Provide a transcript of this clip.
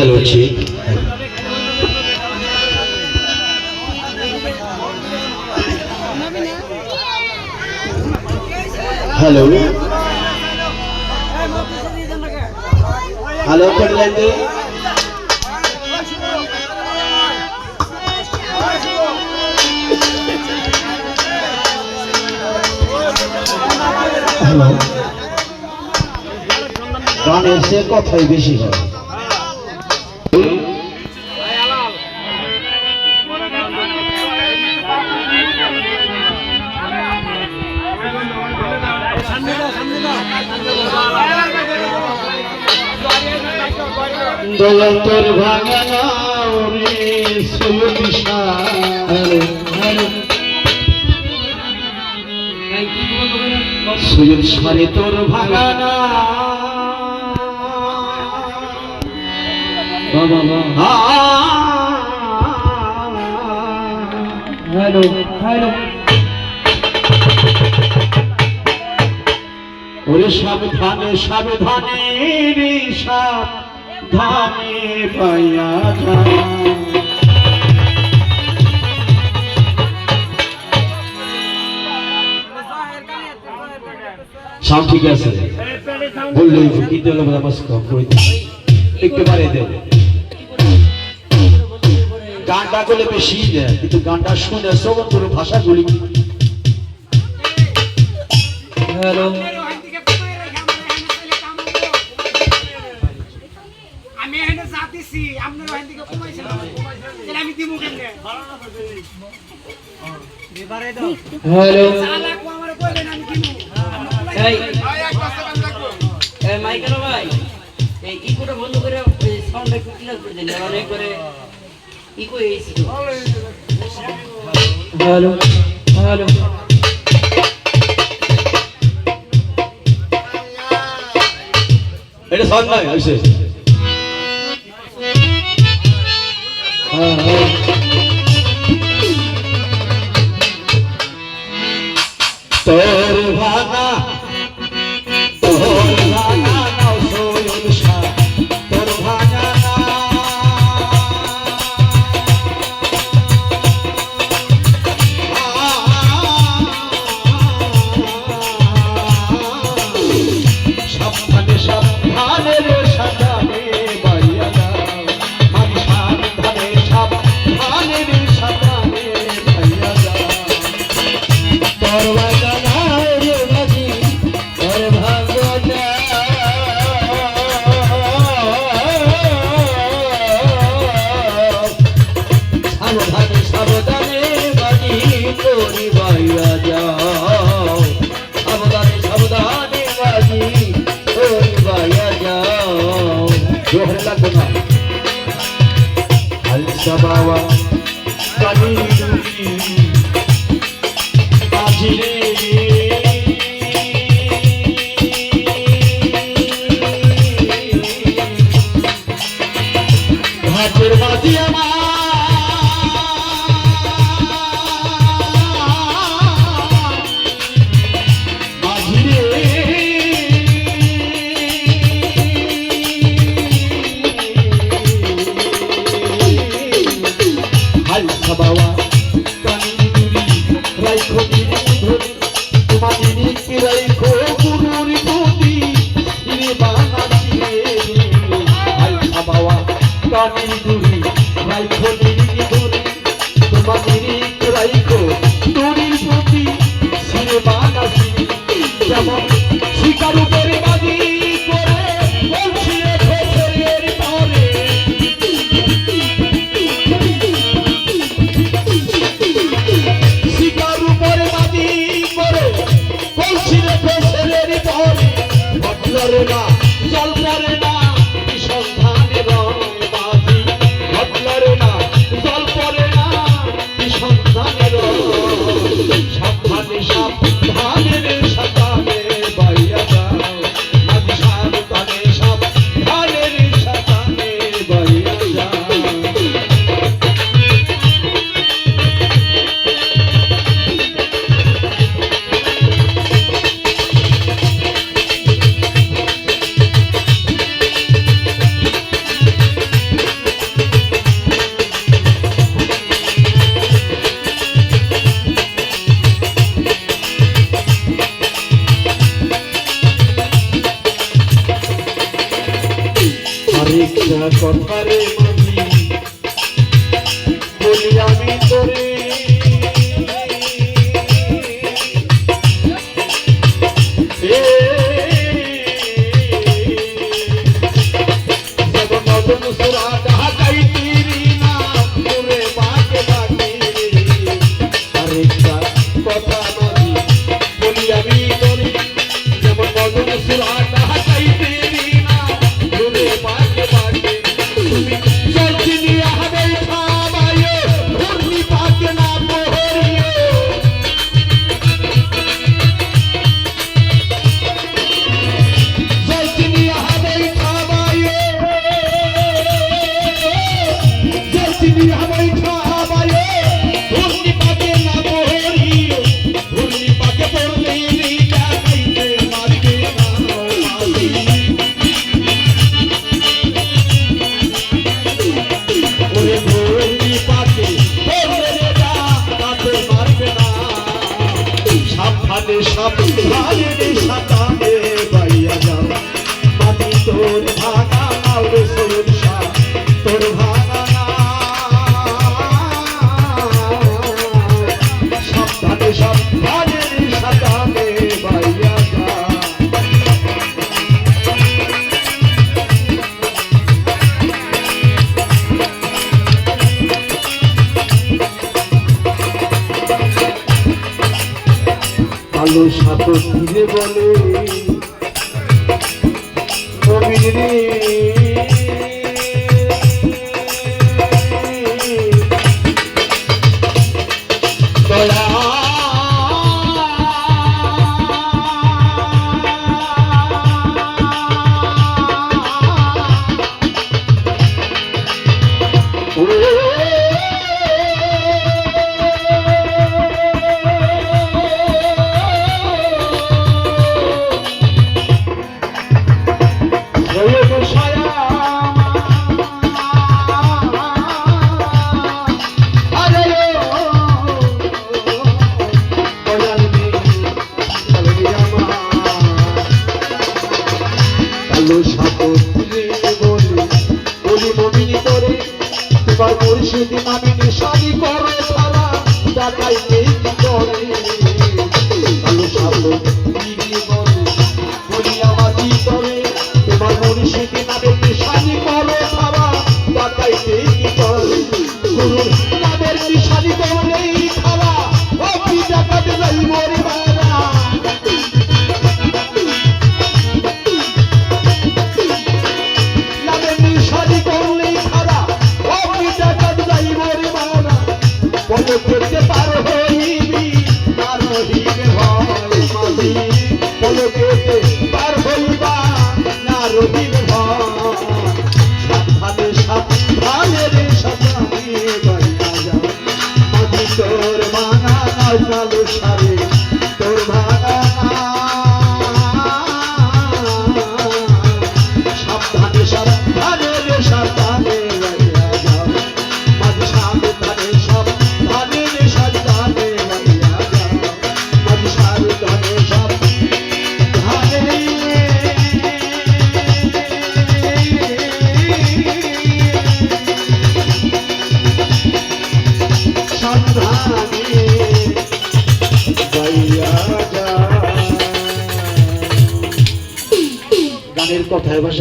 Hello जी। Hello hello कर लेंगे। Hello गाने से कथाई बेशी है। দয়াল তোর ভাঙানা ওরে সুবিশা সুবির সারে তোর ভাঙানা বাবা হ্যালো হ্যালো ওরে সাবধানে সাবধানে রে সাবধানে পাইয়া যা সাউন্ড ঠিক আছে বললেই কি দিল নমস্কার কই একটু বারে দেব গানটা করলে বেশি দেয় কিন্তু গানটা শুনে সবন্তর ভাষাগুলি হ্যালো আমি এখানে যাতেছি আপনার ওখান থেকে কমাইছেন তাহলে আমি দিমু কেমনে এবারে দাও হ্যালো সালা কো আমারে কইবেন আমি দিমু এই এক পাশে বান লাগবো এই মাইকেল ভাই এই ইকোটা বন্ধ করে সাউন্ড একটু ক্লিয়ার করে দেন অনেক করে ইকো এসি হ্যালো হ্যালো এটা সাউন্ড নাই হইছে তোর ভাঙা নাও সোয়ন শাহ তোর ভাঙা সাবধানে সাবধানে রে সাজানে বাইয়া আমি সাবধানে সাবধানে রে সাজানে বাইয়া তোর ভাঙা কথারে মাঝি বলি আমি তোরে যেমন নতুন সুরা ঢাকাই তিরি না পুরে বাকে বাকি আরেকটা কথা মাঝি বলি আমি তোরে যেমন নতুন সুরা ঢাকাই তিরি না পুরে বাকে বাকি তুমি জলদি হবে খাবায়ে ঘুরনি পাকে না মোহরিয়ে সাবধানে সাবধানে বাইয়া যাও মাটি তোর ভাঙা নাও রে সরষা তোর ভাঙা সাবধানে সাবধানে সাবধানে বাইয়া যাও আলো সাত ধীরে বলে নবীন রে দয়া মুর্শিদ নামিনী শাড়ি করে ছাড়া দেখাইতে কি করে ভালো সালো দিদি বলে বলি আমার কি করে তোমার মুর্শিদ নামিনী শাড়ি করে ছাড়া দেখাইতে কি করে গুরুর নামের নিশানি করলেই খাওয়া ও কি দেখাতে যাই মরে বাবা নামের নিশানি করলেই খাওয়া বলো করতে পারো হইবি তার হইবে ভয় মাঝি বলো করতে পার হইবা না রহিবে ভয় সাবধানে সাবধানে রে সাবধানে বাইয়া যাও মাঝি তোর ভাঙা নাই কালো সারে তোর ভাঙা সাবধানে সাবধানে রে সাবধানে বাইয়া যাও মাঝি সাবধানে গানের কথায় ভাষায়